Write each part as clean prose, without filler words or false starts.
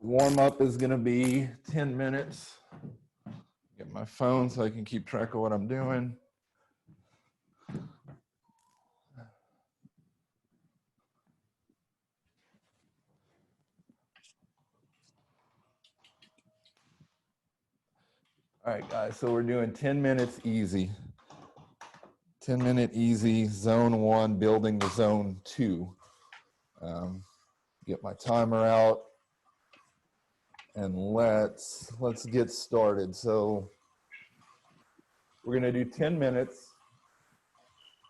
Warm up is going to be 10 minutes. Get my phone so I can keep track of what I'm doing. All right, guys, so we're doing 10 minutes easy. 10-minute easy, zone 1, building to zone 2. Get my timer out and let's get started. So we're going to do 10 minutes.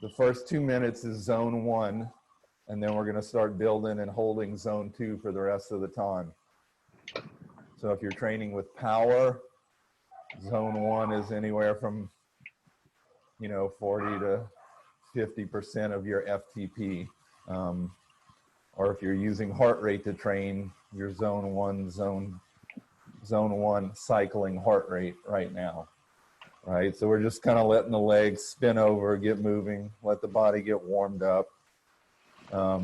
The first 2 minutes is zone 1, and then we're going to start building and holding zone 2 for the rest of the time. So if you're training with power, zone 1 is anywhere from 40 to 50% of your FTP. Or if you're using heart rate to train, your zone 1 cycling heart rate right now. Right, so we're just kind of letting the legs spin over, get moving, let the body get warmed up. I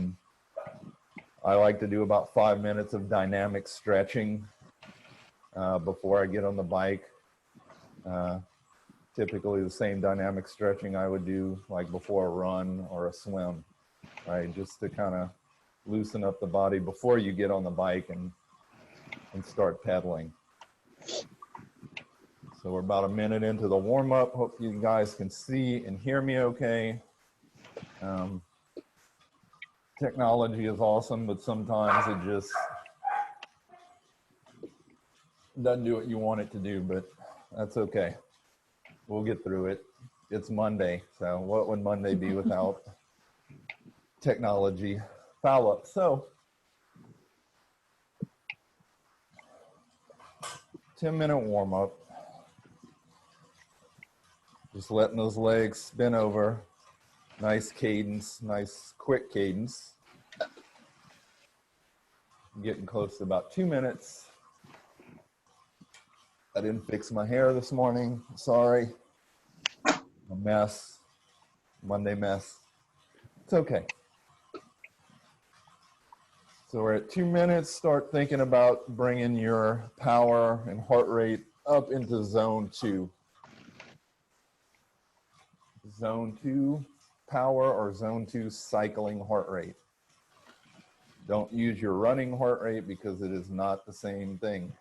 like to do about 5 minutes of dynamic stretching before I get on the bike. Typically the same dynamic stretching I would do like before a run or a swim, right? Just to kind of loosen up the body before you get on the bike and start pedaling. So we're about a minute into the warm-up. Hope you guys can see and hear me okay. Technology is awesome, but sometimes it just doesn't do what you want it to do, but that's okay. We'll get through it. It's Monday, so what would Monday be without technology? Foul up. So 10-minute warm-up. Just letting those legs spin over. Nice cadence, nice quick cadence. I'm getting close to about 2 minutes. I didn't fix my hair this morning. Sorry. A mess. Monday mess. It's okay. So we're at 2 minutes. Start thinking about bringing your power and heart rate up into zone 2. Zone 2 power or zone 2 cycling heart rate. Don't use your running heart rate because it is not the same thing.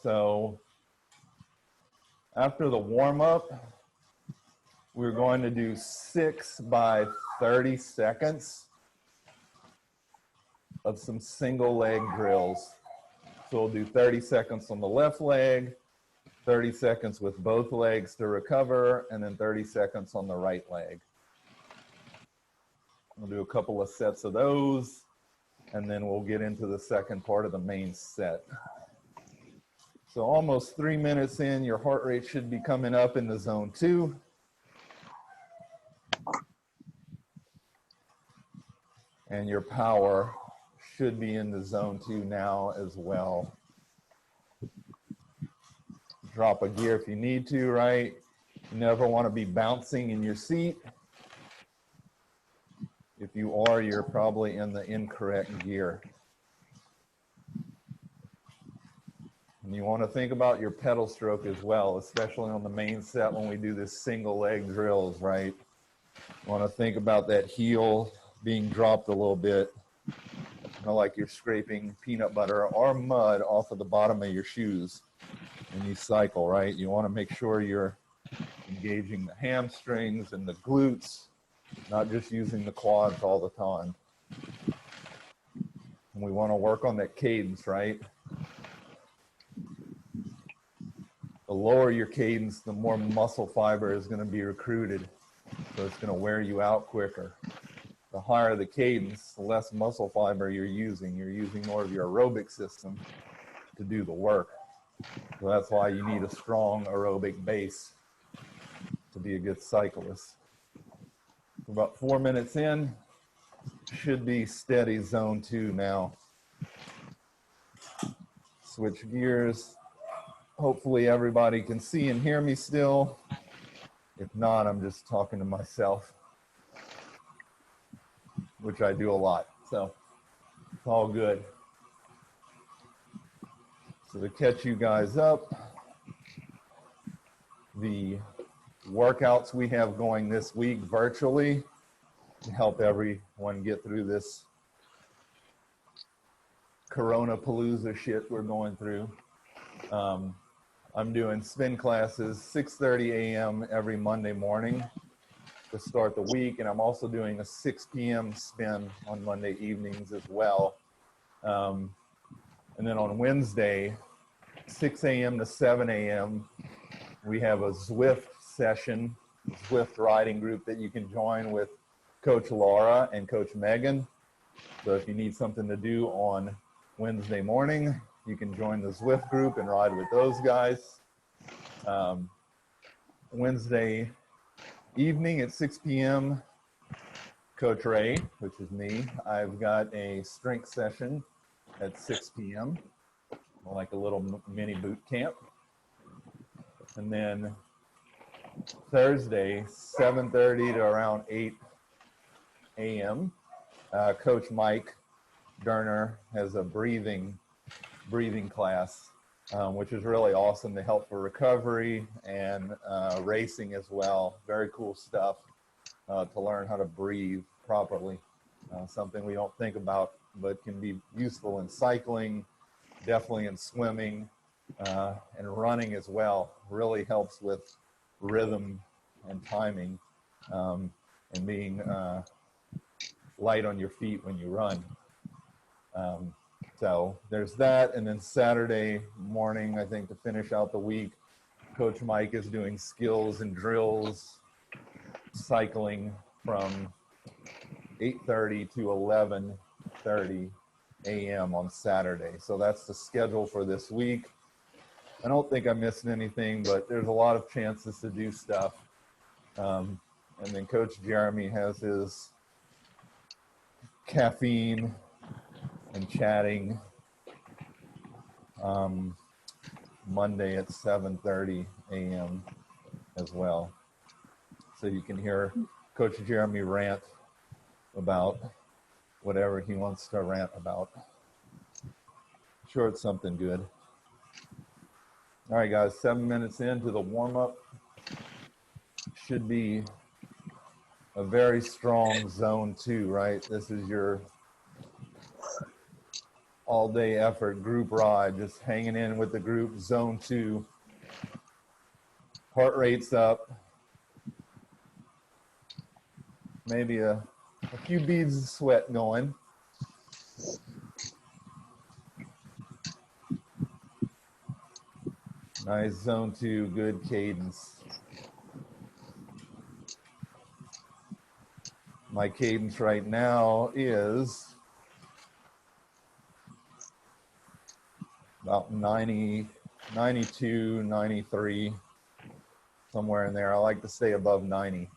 So after the warm-up, we're going to do 6 by 30 seconds of some single leg drills. So we'll do 30 seconds on the left leg, 30 seconds with both legs to recover, and then 30 seconds on the right leg. We'll do a couple of sets of those, and then we'll get into the second part of the main set. So almost 3 minutes in, your heart rate should be coming up into zone 2. And your power should be in the zone 2 now as well. Drop a gear if you need to, right? You never want to be bouncing in your seat. If you are, you're probably in the incorrect gear. And you want to think about your pedal stroke as well, especially on the main set when we do this single leg drills, right? You want to think about that heel being dropped a little bit, like you're scraping peanut butter or mud off of the bottom of your shoes when you cycle, right? You want to make sure you're engaging the hamstrings and the glutes, not just using the quads all the time. And we want to work on that cadence, right? The lower your cadence, the more muscle fiber is going to be recruited. So it's going to wear you out quicker. The higher the cadence, the less muscle fiber you're using. You're using more of your aerobic system to do the work. So that's why you need a strong aerobic base to be a good cyclist. About 4 minutes in, should be steady zone 2 now. Switch gears. Hopefully everybody can see and hear me still. If not, I'm just talking to myself, which I do a lot. So it's all good. So to catch you guys up, the workouts we have going this week virtually to help everyone get through this Corona-palooza shit we're going through. I'm doing spin classes 6:30 a.m. every Monday morning to start the week, and I'm also doing a 6 p.m. spin on Monday evenings as well. And then on Wednesday, 6 a.m. to 7 a.m., we have a Zwift session, Zwift riding group that you can join with Coach Laura and Coach Megan. So if you need something to do on Wednesday morning, you can join the Zwift group and ride with those guys. Wednesday evening at 6 p.m., Coach Ray, which is me, I've got a strength session at 6 p.m., like a little mini boot camp. And then Thursday, 7:30 to around 8 a.m., Coach Mike Derner has a breathing class, which is really awesome to help for recovery and racing as well. Very cool stuff to learn how to breathe properly. Something we don't think about, but can be useful in cycling, definitely in swimming, and running as well. Really helps with rhythm and timing, and being light on your feet when you run. So there's that. And then Saturday morning, I think to finish out the week, Coach Mike is doing skills and drills, cycling from 8:30 to 11:30 a.m. on Saturday. So that's the schedule for this week. I don't think I'm missing anything, but there's a lot of chances to do stuff. And then Coach Jeremy has his caffeine and chatting Monday at 7:30 a.m. as well. So you can hear Coach Jeremy rant about whatever he wants to rant about. I'm sure it's something good. All right, guys, 7 minutes into the warm-up. Should be a very strong zone 2, right? This is your all-day effort group ride, just hanging in with the group, zone 2. Heart rate's up. Maybe a few beads of sweat going. Nice zone 2, good cadence. My cadence right now is about 90, 92, 93, somewhere in there. I like to stay above 90.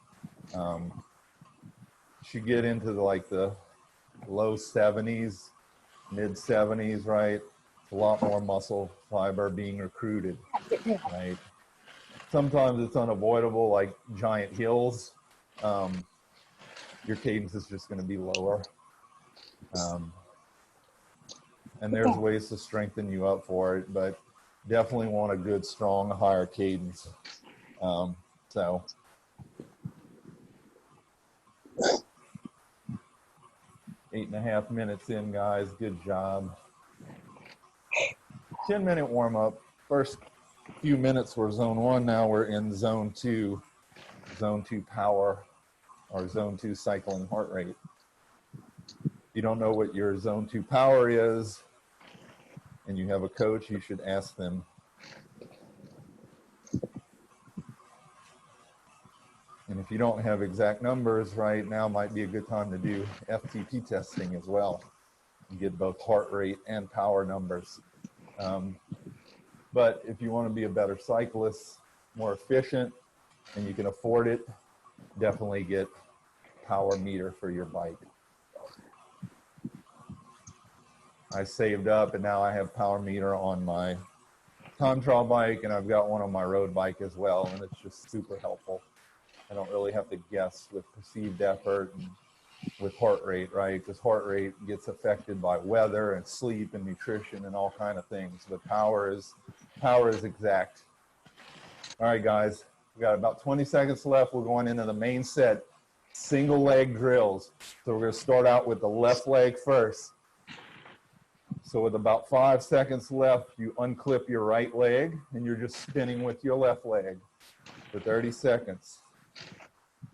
Should get into the low 70s, mid 70s, right? A lot more muscle fiber being recruited, right? Sometimes it's unavoidable, like giant hills. Your cadence is just going to be lower. And there's ways to strengthen you up for it, but definitely want a good, strong, higher cadence. So 8.5 minutes in, guys. Good job. 10-minute warm up. First few minutes were zone 1. Now we're in zone 2, zone 2 power, or zone 2 cycling heart rate. If you don't know what your zone 2 power is and you have a coach, you should ask them. And if you don't have exact numbers right now, might be a good time to do FTP testing as well and get both heart rate and power numbers. But if you want to be a better cyclist, more efficient, and you can afford it, definitely get power meter for your bike. I saved up and now I have power meter on my time trial bike, and I've got one on my road bike as well, and it's just super helpful. I don't really have to guess with perceived effort and with heart rate, right? Because heart rate gets affected by weather and sleep and nutrition and all kind of things. But power is exact. All right, guys, we got about 20 seconds left. We're going into the main set, single leg drills. So we're going to start out with the left leg first. So with about 5 seconds left, you unclip your right leg and you're just spinning with your left leg for 30 seconds.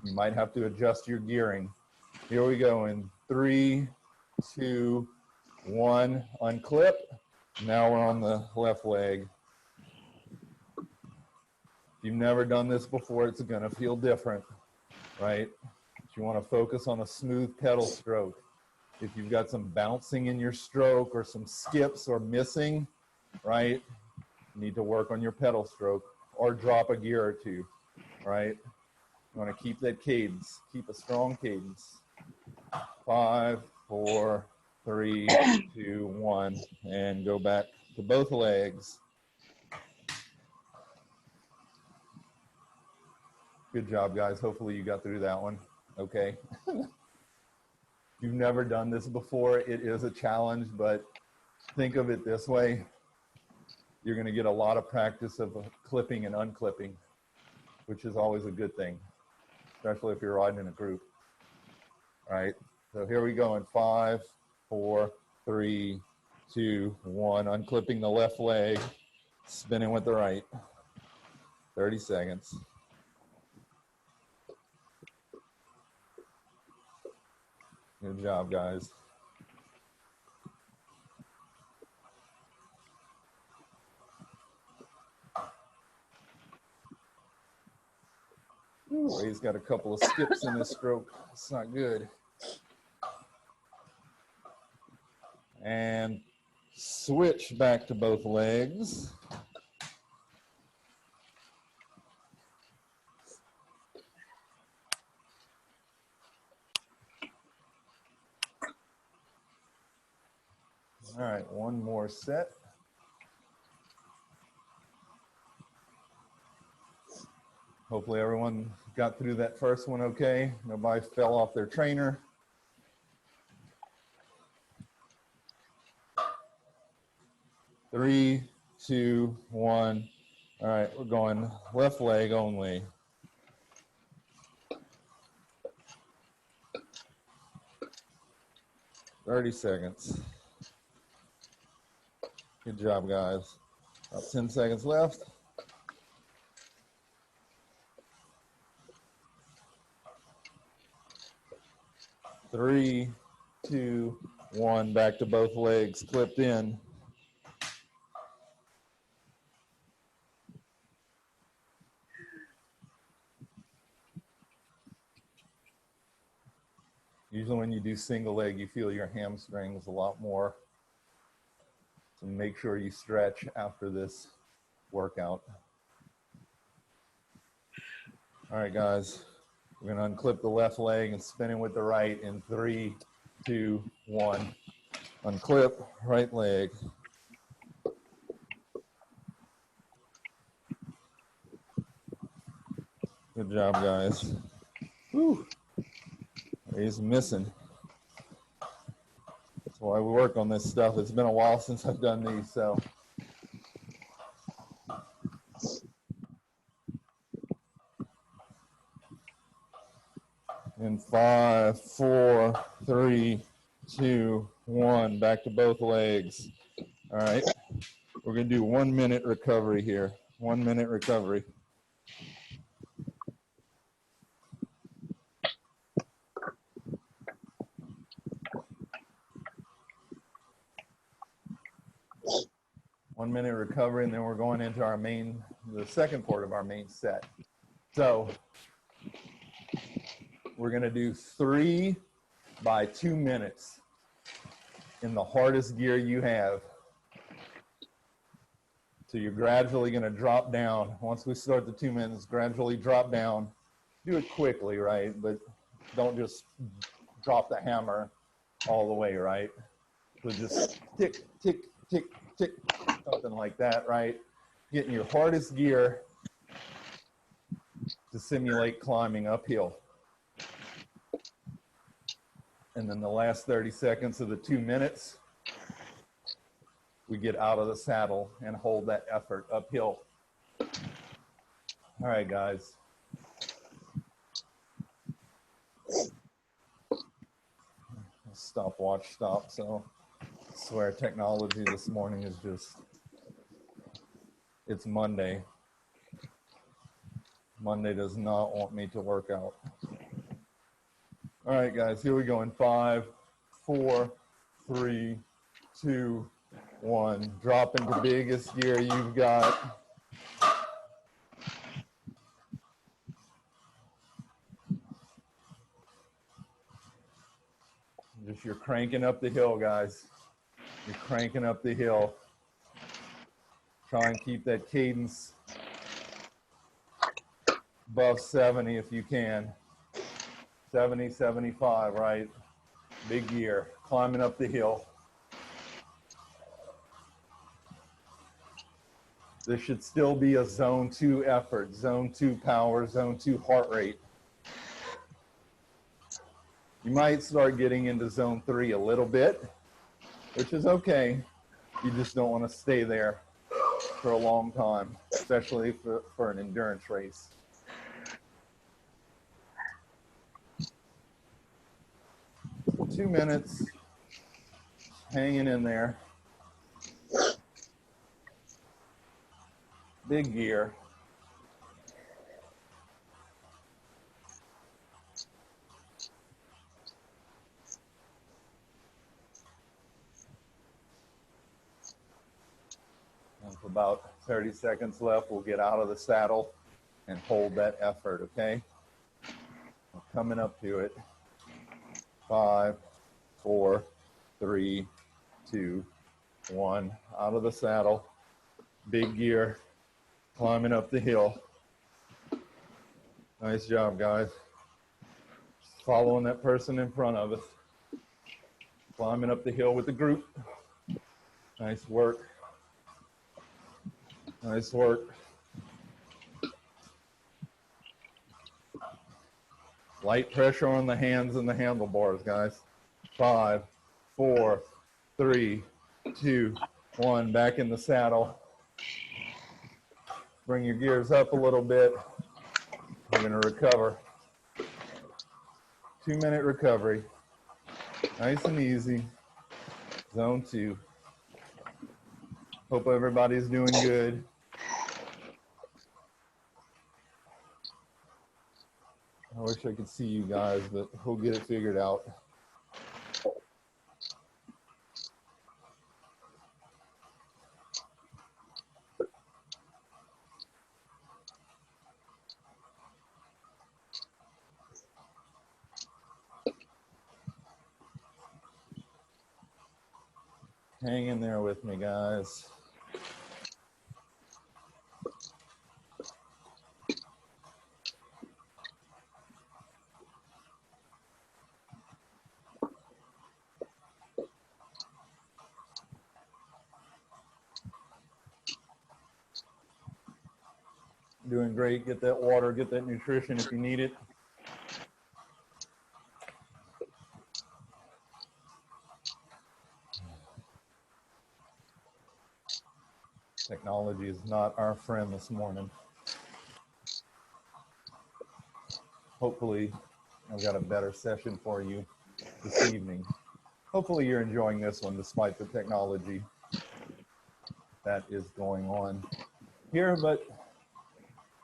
You might have to adjust your gearing. Here we go in 3, 2, 1, unclip. Now we're on the left leg. If you've never done this before, it's gonna feel different, right? But you wanna focus on a smooth pedal stroke. If you've got some bouncing in your stroke or some skips or missing, right? You need to work on your pedal stroke or drop a gear or two, right? You wanna keep that cadence, keep a strong cadence. 5, 4, 3, 2, 1, and go back to both legs. Good job, guys. Hopefully you got through that one. Okay. You've never done this before. It is a challenge, but think of it this way. You're going to get a lot of practice of clipping and unclipping, which is always a good thing, especially if you're riding in a group. All right. So here we go in 5, 4, 3, 2, 1. Unclipping the left leg, spinning with the right. 30 seconds. Good job, guys. Ooh, he's got a couple of skips in his stroke. It's not good. And switch back to both legs. All right, one more set. Hopefully everyone got through that first one okay. Nobody fell off their trainer. Three, 2, 1. All right, we're going left leg only. "30 seconds. Good job, guys. About 10 seconds left. Three, 2, 1. Back to both legs, clipped in. Usually when you do single leg, you feel your hamstrings a lot more. So make sure you stretch after this workout. All right, guys, we're gonna unclip the left leg and spin it with the right in 3, 2, 1. Unclip, right leg. Good job, guys. Whew. He's missing. That's why we work on this stuff. It's been a while since I've done these, so. In 5, 4, 3, 2, 1. Back to both legs. All right. We're going to do 1 minute recovery here. 1 minute recovery. One minute recovery, and then we're going into our the second part of our main set. So we're going to do 3 by 2 minutes in the hardest gear you have. So you're gradually going to drop down. Once we start the 2 minutes, gradually drop down. Do it quickly, right? But don't just drop the hammer all the way, right? So just tick, tick, tick, tick, something like that, right? Get in your hardest gear. to simulate climbing uphill. And then the last 30 seconds of the 2 minutes, we get out of the saddle and hold that effort uphill. All right, guys. Stopwatch stop. So I swear technology this morning is just, it's Monday. Monday does not want me to work out. All right, guys, here we go in 5, 4, 3, 2, 1. Drop into biggest gear you've got. Just you're cranking up the hill, guys. You're cranking up the hill. Try and keep that cadence above 70 if you can. 70, 75, right? Big gear, climbing up the hill. This should still be a zone 2 effort, zone 2 power, zone 2 heart rate. You might start getting into zone 3 a little bit, which is okay. You just don't want to stay there for a long time, especially for an endurance race. So 2 minutes, hanging in there. Big gear. And for about 30 seconds left, we'll get out of the saddle and hold that effort, okay? We're coming up to it. 5, 4, 3, 2, 1. Out of the saddle. Big gear. Climbing up the hill. Nice job, guys. Just following that person in front of us. Climbing up the hill with the group. Nice work. Nice work. Light pressure on the hands and the handlebars, guys. 5, 4, 3, 2, 1. Back in the saddle. Bring your gears up a little bit. We're going to recover. 2-minute recovery. Nice and easy. Zone 2. Hope everybody's doing good. I wish I could see you guys, but we'll get it figured out. Hang in there with me, guys. Doing great. Get that water, get that nutrition if you need it. Technology is not our friend this morning. Hopefully, I've got a better session for you this evening. Hopefully you're enjoying this one despite the technology that is going on here, but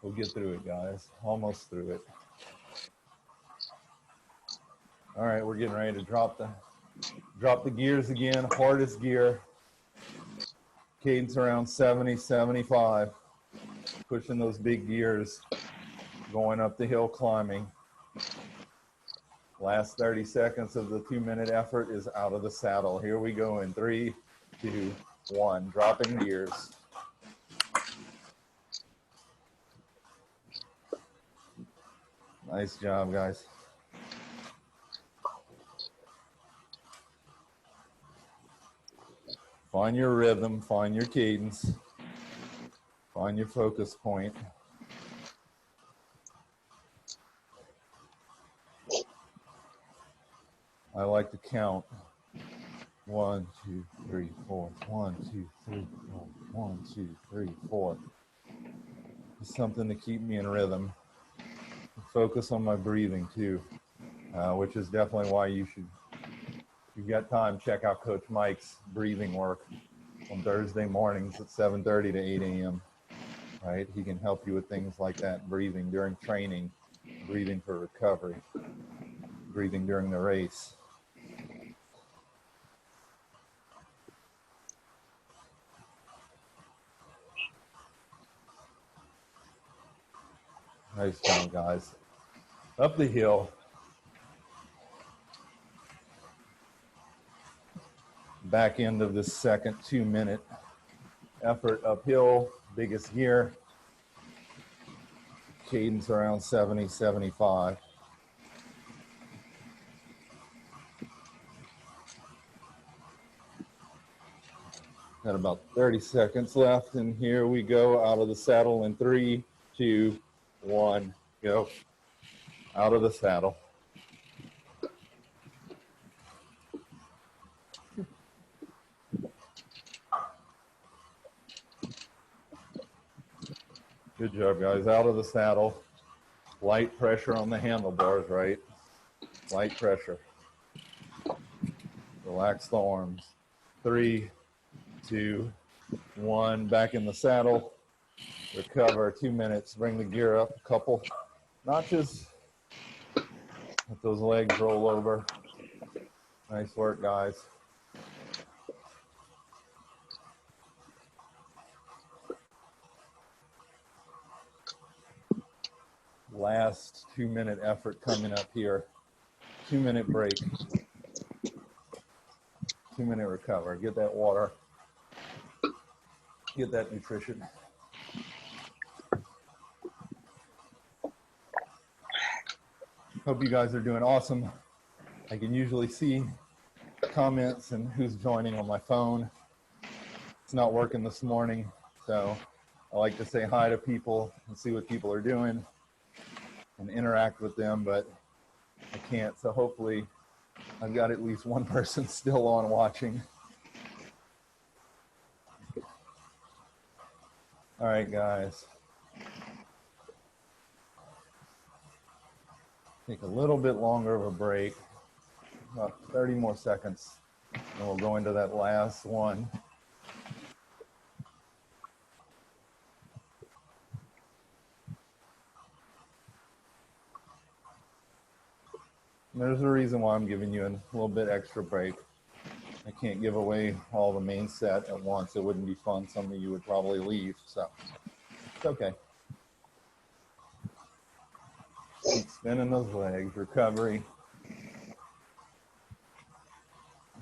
we'll get through it, guys. Almost through it. All right, we're getting ready to drop the gears again. Hardest gear. Cadence around 70, 75. Pushing those big gears. Going up the hill, climbing. Last 30 seconds of the 2-minute effort is out of the saddle. Here we go in 3, 2, 1. Dropping gears. Nice job, guys. Find your rhythm, find your cadence, find your focus point. I like to count 1, 2, 3, 4. 1, 2, 3, 4. 1, 2, 3, 4. It's something to keep me in rhythm. Focus on my breathing too, which is definitely why you should, if you've got time, check out Coach Mike's breathing work on Thursday mornings at 7:30 to 8 a.m. Right? He can help you with things like that, breathing during training, breathing for recovery, breathing during the race. Nice job, guys. Up the hill. Back end of this second 2-minute effort uphill, biggest gear. Cadence around 70, 75. Got about 30 seconds left, and here we go out of the saddle in 3, 2, 1, go. Out of the saddle. Good job, guys. Out of the saddle. Light pressure on the handlebars, right? Light pressure. Relax the arms. 3, 2, 1. Back in the saddle. Recover. 2 minutes. Bring the gear up a couple notches. Let those legs roll over. Nice work, guys. Last 2-minute effort coming up here. 2-minute break. 2-minute recover. Get that water. Get that nutrition. Hope you guys are doing awesome. I can usually see comments and who's joining on my phone. It's not working this morning, so I like to say hi to people and see what people are doing and interact with them, but I can't. So hopefully I've got at least one person still on watching. All right, guys. Take a little bit longer of a break, about 30 more seconds, and we'll go into that last one. And there's a reason why I'm giving you a little bit extra break. I can't give away all the main set at once. It wouldn't be fun. Some of you would probably leave, so it's okay. Keep spinning those legs, recovery.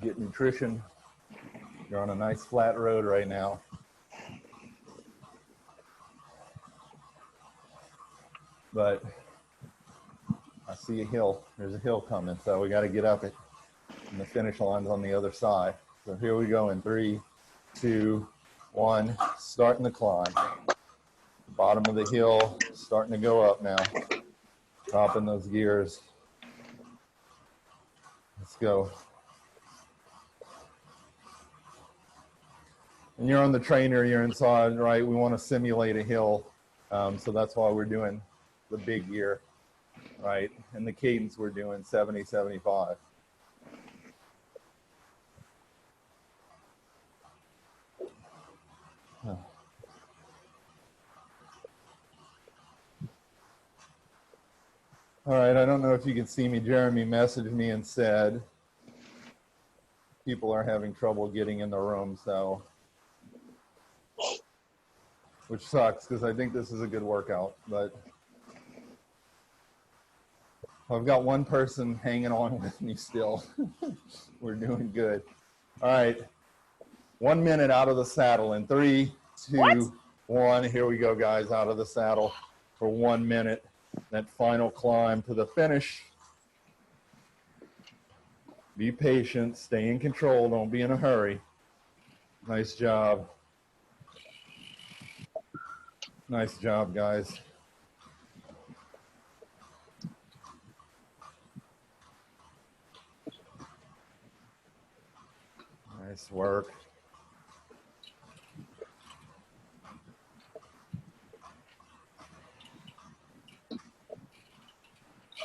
Get nutrition. You're on a nice flat road right now. But I see a hill. There's a hill coming, so we got to get up it. And the finish line's on the other side. So here we go in 3, 2, 1. Starting the climb. Bottom of the hill, starting to go up now. Dropping those gears. Let's go. And you're on the trainer, you're inside, right? We want to simulate a hill. So that's why we're doing the big gear, right? And the cadence we're doing 70, 75. All right, I don't know if you can see me. Jeremy messaged me and said people are having trouble getting in the room, so, which sucks because I think this is a good workout, but I've got one person hanging on with me still. We're doing good. All right, 1 minute out of the saddle in 3, 2, 1. Here we go, guys, out of the saddle for 1 minute. That final climb to the finish. Be patient, stay in control, don't be in a hurry. Nice job. Nice job, guys. Nice work.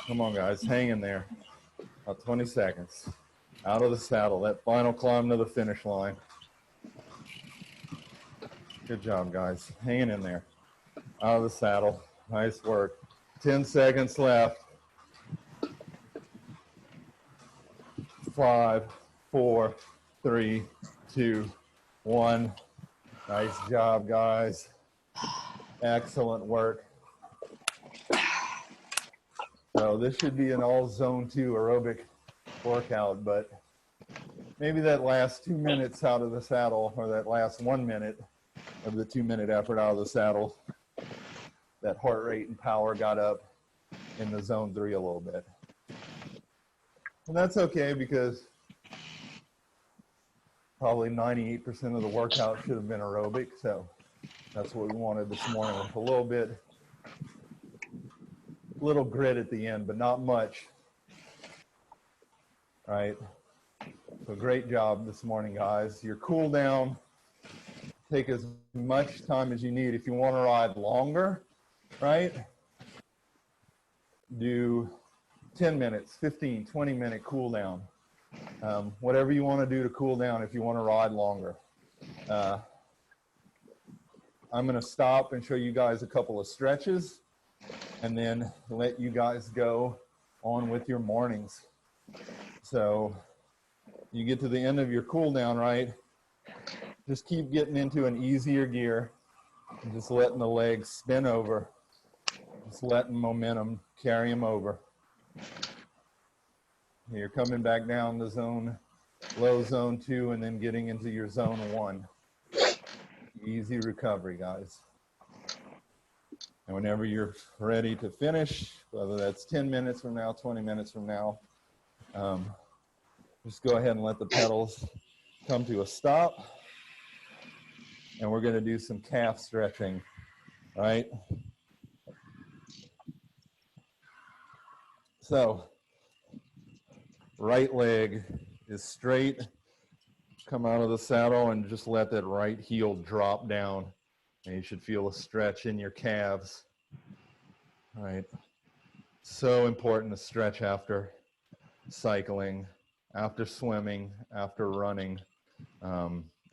Come on, guys, hang in there. About 20 seconds. Out of the saddle, that final climb to the finish line. Good job, guys. Hanging in there. Out of the saddle. Nice work. 10 seconds left. 5, 4, 3, 2, 1. Nice job, guys. Excellent work. So this should be an all zone 2 aerobic workout, but maybe that last 2 minutes out of the saddle, or that last 1 minute of the 2-minute effort out of the saddle, that heart rate and power got up in the zone 3 a little bit. And that's okay, because probably 98% of the workout should have been aerobic. So that's what we wanted this morning, with a little grit at the end, but not much. All right. So great job this morning, guys. Your cool down, take as much time as you need. If you want to ride longer, right, do 10 minutes, 15, 20-minute cool down. Whatever you want to do to cool down if you want to ride longer. I'm going to stop and show you guys a couple of stretches, and then let you guys go on with your mornings. So you get to the end of your cool down, right? Just keep getting into an easier gear, and just letting the legs spin over, just letting momentum carry them over. You're coming back down to low zone 2, and then getting into your zone 1. Easy recovery, guys. And whenever you're ready to finish, whether that's 10 minutes from now, 20 minutes from now, just go ahead and let the pedals come to a stop. And we're going to do some calf stretching, right? So, right leg is straight. Come out of the saddle and just let that right heel drop down. And you should feel a stretch in your calves. All right. So important to stretch after cycling, after swimming, after running,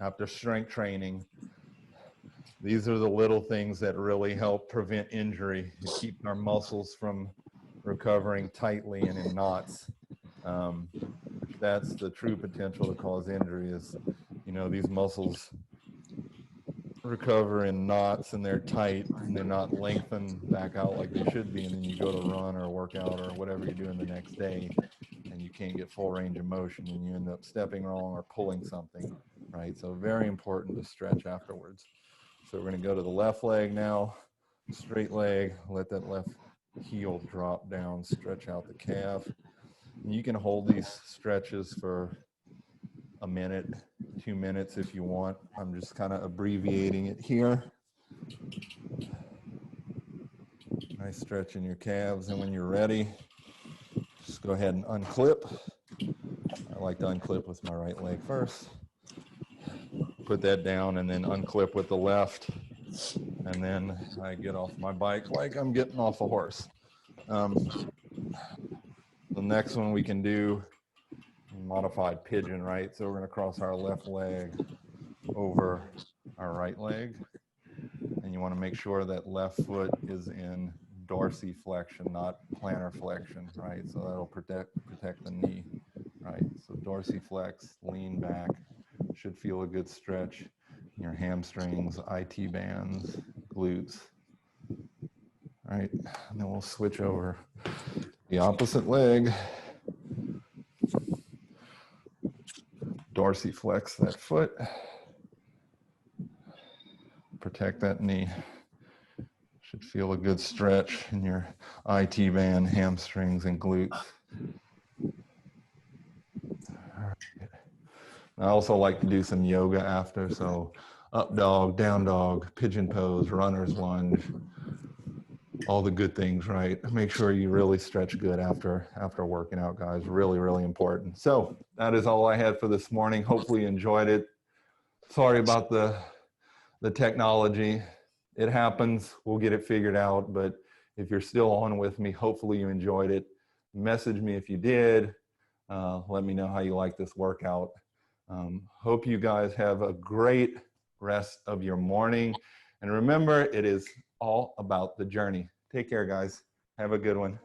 after strength training. These are the little things that really help prevent injury. It keeps our muscles from recovering tightly and in knots. That's the true potential to cause injury, is, these muscles recover in knots and they're tight and they're not lengthened back out like they should be. And then you go to run or work out or whatever you're doing the next day, and you can't get full range of motion, and you end up stepping wrong or pulling something, right? So very important to stretch afterwards. So we're going to go to the left leg now, straight leg, let that left heel drop down, stretch out the calf. And you can hold these stretches for a minute, 2 minutes if you want. I'm just kind of abbreviating it here. Nice stretch in your calves. And when you're ready, just go ahead and unclip. I like to unclip with my right leg first. Put that down and then unclip with the left. And then I get off my bike like I'm getting off a horse. The next one we can do modified pigeon, right? So we're going to cross our left leg over our right leg. And you want to make sure that left foot is in dorsiflexion, not plantar flexion, right? So that'll protect the knee, right? So dorsiflex, lean back, should feel a good stretch in your hamstrings, IT bands, glutes, right? And then we'll switch over the opposite leg. Dorsiflex that foot. Protect that knee. Should feel a good stretch in your IT band, hamstrings, and glutes. I also like to do some yoga after, so up dog, down dog, pigeon pose, runner's lunge, all the good things, right? Make sure you really stretch good after working out, guys. Really, really important. So that is all I had for this morning. Hopefully you enjoyed it. Sorry about the technology. It happens. We'll get it figured out. But if you're still on with me, hopefully you enjoyed it. Message me if you did. Let me know how you like this workout. Hope you guys have a great rest of your morning. And remember, it is all about the journey. Take care, guys. Have a good one.